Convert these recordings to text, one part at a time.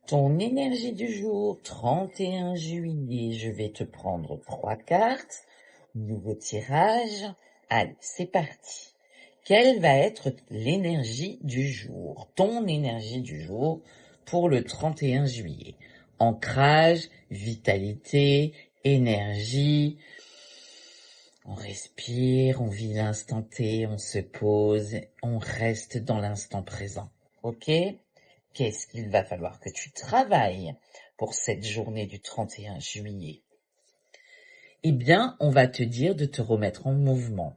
Ton énergie du jour, 31 juillet, je vais te prendre 3 cartes. Nouveau tirage. Allez, c'est parti. Quelle va être l'énergie du jour, ton énergie du jour pour le 31 juillet? Ancrage, vitalité, énergie. On respire, on vit l'instant T, on se pose, on reste dans l'instant présent. Ok? Qu'est-ce qu'il va falloir que tu travailles pour cette journée du 31 juillet? Eh bien, on va te dire de te remettre en mouvement.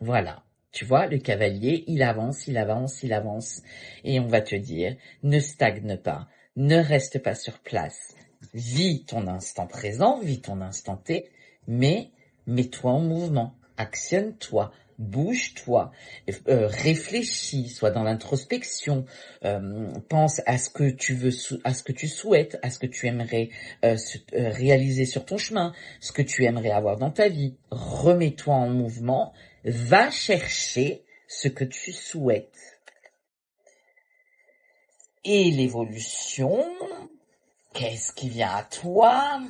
Voilà. Tu vois, le cavalier, il avance, il avance, il avance. Et on va te dire, ne stagne pas, ne reste pas sur place. Vis ton instant présent, vis ton instant T, mais mets-toi en mouvement, actionne-toi, bouge-toi, réfléchis, sois dans l'introspection, pense à ce que tu veux, à ce que tu souhaites, à ce que tu aimerais réaliser sur ton chemin, ce que tu aimerais avoir dans ta vie. Remets-toi en mouvement, va chercher ce que tu souhaites. Et l'évolution, qu'est-ce qui vient à toi?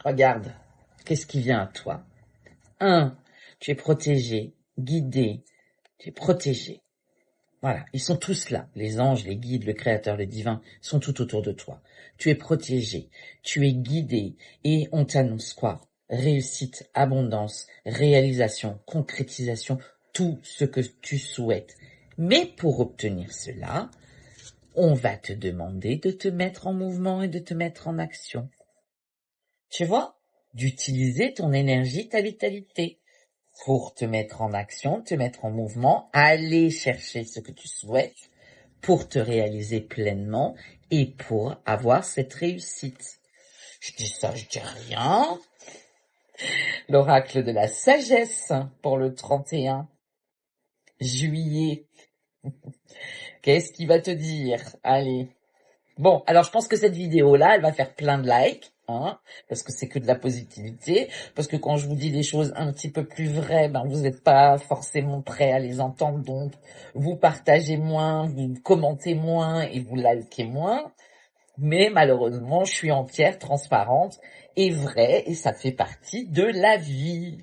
Regarde, qu'est-ce qui vient à toi? 1. Tu es protégé, guidé, tu es protégé. Voilà, ils sont tous là. Les anges, les guides, le créateur, le divin sont tout autour de toi. Tu es protégé, tu es guidé et on t'annonce quoi? Réussite, abondance, réalisation, concrétisation, tout ce que tu souhaites. Mais pour obtenir cela, on va te demander de te mettre en mouvement et de te mettre en action. Tu vois? D'utiliser ton énergie, ta vitalité pour te mettre en action, te mettre en mouvement, aller chercher ce que tu souhaites pour te réaliser pleinement et pour avoir cette réussite. Je dis ça, je dis rien. L'oracle de la sagesse pour le 31 juillet. Qu'est-ce qu'il va te dire? Allez. Bon, alors je pense que cette vidéo-là, elle va faire plein de likes, hein, parce que c'est que de la positivité, parce que quand je vous dis des choses un petit peu plus vraies, ben vous n'êtes pas forcément prêt à les entendre, donc vous partagez moins, vous commentez moins et vous likez moins. Mais malheureusement, je suis entière, transparente et vraie, et ça fait partie de la vie.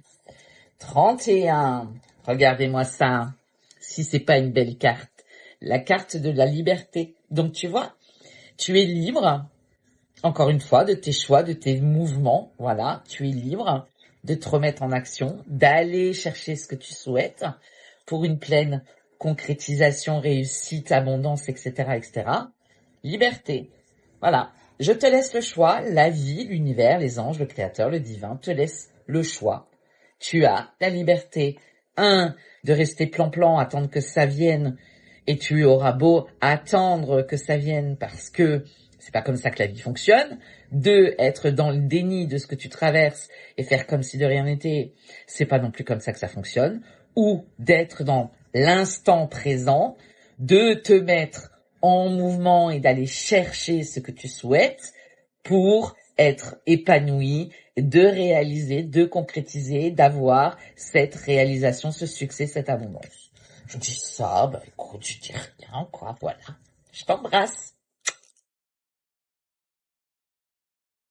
31. Regardez-moi ça. Si c'est pas une belle carte. La carte de la liberté. Donc tu vois, tu es libre, encore une fois, de tes choix, de tes mouvements. Voilà, tu es libre de te remettre en action, d'aller chercher ce que tu souhaites pour une pleine concrétisation, réussite, abondance, etc., etc. Liberté. Voilà. Je te laisse le choix. La vie, l'univers, les anges, le créateur, le divin te laisse le choix. Tu as la liberté. 1. De rester plan-plan, attendre que ça vienne. Et tu auras beau attendre que ça vienne parce que c'est pas comme ça que la vie fonctionne. 2. Être dans le déni de ce que tu traverses et faire comme si de rien n'était. C'est pas non plus comme ça que ça fonctionne. Ou d'être dans l'instant présent, de te mettre en mouvement et d'aller chercher ce que tu souhaites pour être épanoui, de réaliser, de concrétiser, d'avoir cette réalisation, ce succès, cette abondance. Je dis ça, bah écoute, je dis rien, quoi, voilà. Je t'embrasse.